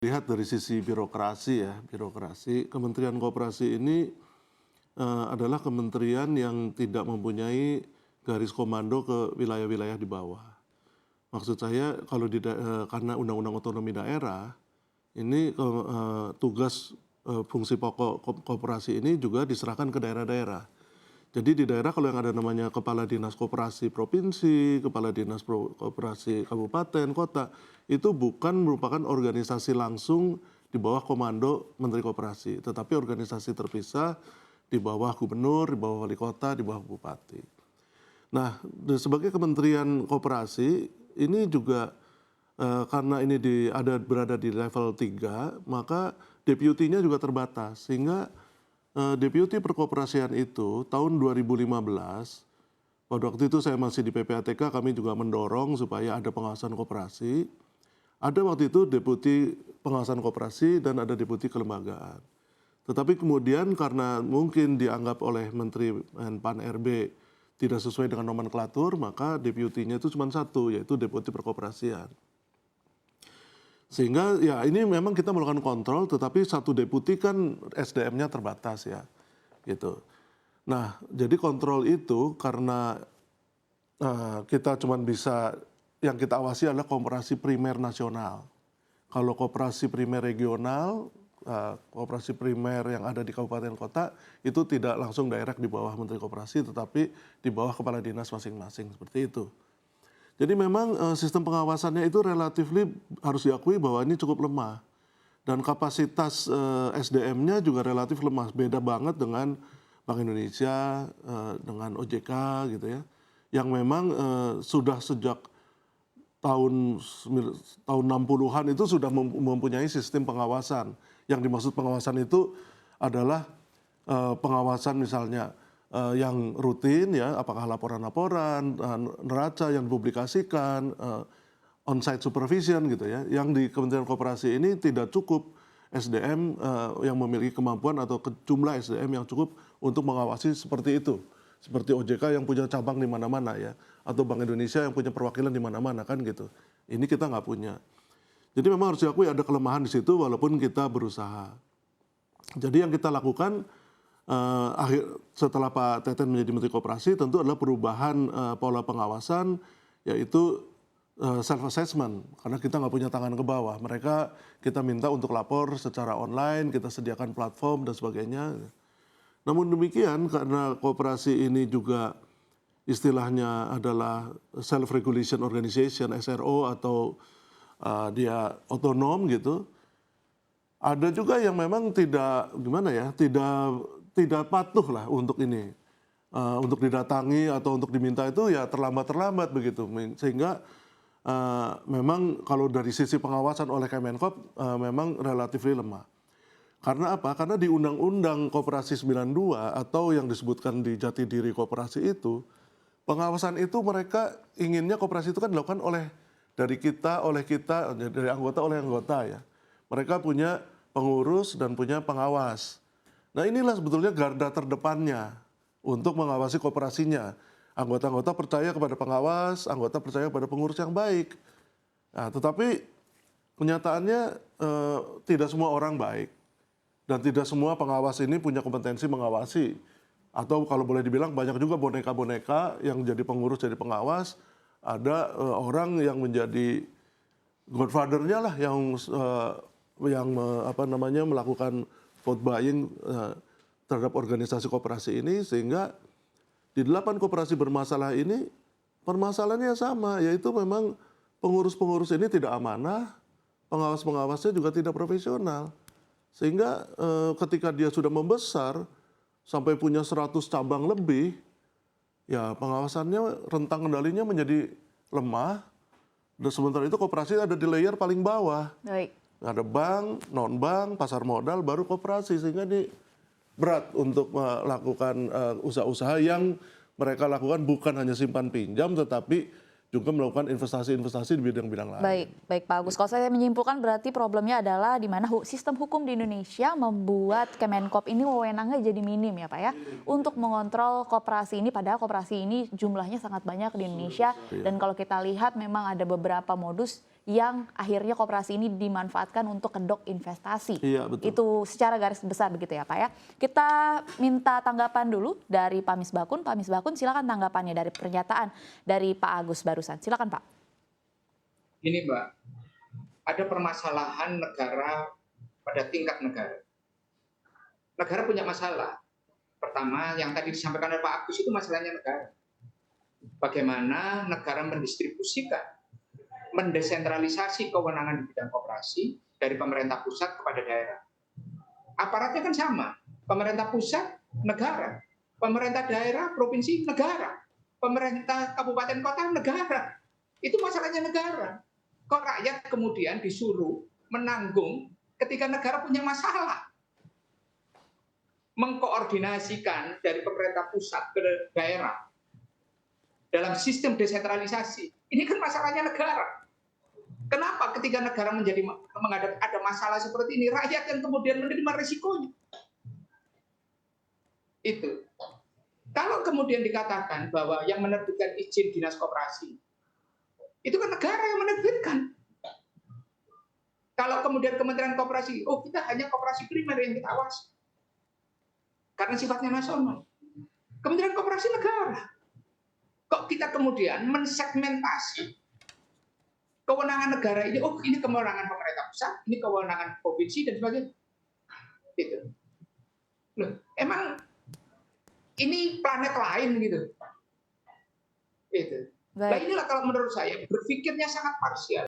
Lihat dari sisi birokrasi ya, birokrasi Kementerian Koperasi ini adalah kementerian yang tidak mempunyai garis komando ke wilayah-wilayah di bawah. Maksud saya kalau karena Undang-Undang Otonomi Daerah ini tugas fungsi pokok koperasi ini juga diserahkan ke daerah-daerah. Jadi di daerah kalau yang ada namanya kepala dinas koperasi provinsi, kepala dinas koperasi kabupaten, kota, itu bukan merupakan organisasi langsung di bawah komando Menteri Koperasi, tetapi organisasi terpisah di bawah gubernur, di bawah wali kota, di bawah bupati. Nah, sebagai Kementerian Koperasi ini juga karena ini berada di level 3, maka deputinya juga terbatas, sehingga Deputi Perkoperasian itu tahun 2015, pada waktu itu saya masih di PPATK, kami juga mendorong supaya ada pengawasan koperasi. Ada waktu itu Deputi Pengawasan Koperasi dan ada Deputi Kelembagaan. Tetapi kemudian karena mungkin dianggap oleh Menteri Menpan RB tidak sesuai dengan nomenklatur, maka deputinya itu cuma satu, yaitu Deputi Perkoperasian. Sehingga ya ini memang kita melakukan kontrol, tetapi satu deputi kan SDM-nya terbatas ya, gitu. Nah, jadi kontrol itu karena kita cuma bisa, yang kita awasi adalah koperasi primer nasional. Kalau koperasi primer regional, koperasi primer yang ada di kabupaten kota, itu tidak langsung direct di bawah Menteri Koperasi, tetapi di bawah kepala dinas masing-masing, seperti itu. Jadi memang sistem pengawasannya itu relatif harus diakui bahwa ini cukup lemah. Dan kapasitas SDM-nya juga relatif lemah. Beda banget dengan Bank Indonesia, dengan OJK gitu ya. Yang memang sudah sejak tahun 60-an itu sudah mempunyai sistem pengawasan. Yang dimaksud pengawasan itu adalah pengawasan misalnya yang rutin ya, apakah laporan-laporan, neraca yang dipublikasikan, on-site supervision gitu ya, yang di Kementerian Koperasi ini tidak cukup SDM yang memiliki kemampuan atau jumlah SDM yang cukup untuk mengawasi seperti itu. Seperti OJK yang punya cabang di mana-mana ya, atau Bank Indonesia yang punya perwakilan di mana-mana kan gitu. Ini kita nggak punya. Jadi memang harus diakui ada kelemahan di situ walaupun kita berusaha. Jadi yang kita lakukan setelah Pak Teten menjadi Menteri Koperasi tentu adalah perubahan pola pengawasan, yaitu self-assessment, karena kita nggak punya tangan ke bawah. Mereka kita minta untuk lapor secara online, kita sediakan platform dan sebagainya. Namun demikian karena koperasi ini juga istilahnya adalah self-regulation organization, SRO, atau dia otonom gitu, ada juga yang memang tidak tidak patuh lah untuk ini, untuk didatangi atau untuk diminta itu ya terlambat begitu, sehingga memang kalau dari sisi pengawasan oleh Kemenkop memang relatif lemah. Karena apa? Karena di Undang-Undang Koperasi 92 atau yang disebutkan di Jati Diri Koperasi itu, pengawasan itu mereka inginnya koperasi itu kan dilakukan dari anggota oleh anggota ya. Mereka punya pengurus dan punya pengawas. Nah inilah sebetulnya garda terdepannya untuk mengawasi koperasinya. Anggota-anggota percaya kepada pengawas, anggota percaya kepada pengurus yang baik. Nah, tetapi kenyataannya tidak semua orang baik. Dan tidak semua pengawas ini punya kompetensi mengawasi. Atau kalau boleh dibilang banyak juga boneka-boneka yang jadi pengurus, jadi pengawas. Ada orang yang menjadi godfather-nya lah yang melakukan vote buying terhadap organisasi koperasi ini, sehingga di 8 koperasi bermasalah ini permasalahannya sama, yaitu memang pengurus-pengurus ini tidak amanah, pengawas-pengawasnya juga tidak profesional. Sehingga ketika dia sudah membesar sampai punya 100 cabang lebih, ya pengawasannya, rentang kendalinya menjadi lemah. Dan sementara itu koperasi ada di layer paling bawah. Baik. Ada bank, non-bank, pasar modal, baru koperasi. Sehingga ini berat untuk melakukan usaha-usaha yang mereka lakukan bukan hanya simpan pinjam, tetapi juga melakukan investasi-investasi di bidang-bidang lain. Baik Pak Agus. Kalau saya menyimpulkan berarti problemnya adalah di mana sistem hukum di Indonesia membuat Kemenkop ini wewenangnya jadi minim ya Pak ya, untuk mengontrol koperasi ini, padahal koperasi ini jumlahnya sangat banyak di Indonesia. Dan kalau kita lihat memang ada beberapa modus yang akhirnya koperasi ini dimanfaatkan untuk kedok investasi. Iya, betul. Itu secara garis besar begitu ya Pak ya. Kita minta tanggapan dulu dari Pak Misbakun. Pak Misbakun silakan tanggapannya dari pernyataan dari Pak Agus barusan. Silakan Pak. Ini Mbak, ada permasalahan negara pada tingkat negara. Negara punya masalah. Pertama, yang tadi disampaikan oleh Pak Agus itu masalahnya negara. Bagaimana negara mendistribusikan, mendesentralisasi kewenangan di bidang koperasi dari pemerintah pusat kepada daerah. Aparatnya kan sama. Pemerintah pusat, negara. Pemerintah daerah, provinsi, negara. Pemerintah kabupaten kota, negara. Itu masalahnya negara. Kok rakyat kemudian disuruh menanggung ketika negara punya masalah? Mengkoordinasikan dari pemerintah pusat ke daerah dalam sistem desentralisasi. Ini kan masalahnya negara. Kenapa ketika negara menghadapi ada masalah seperti ini, rakyat yang kemudian menerima risikonya? Itu. Kalau kemudian dikatakan bahwa yang menerbitkan izin dinas koperasi, itu kan negara yang menerbitkan. Kalau kemudian Kementerian Koperasi, oh kita hanya koperasi primer yang kita awasi. Karena sifatnya nasional. Kementerian Koperasi negara. Kok kita kemudian mensegmentasi kewenangan negara ini, oh ini kewenangan pemerintah pusat, ini kewenangan provinsi dan sebagainya. Gitu. Loh, emang ini planet lain gitu. Gitu. Nah inilah kalau menurut saya berpikirnya sangat parsial.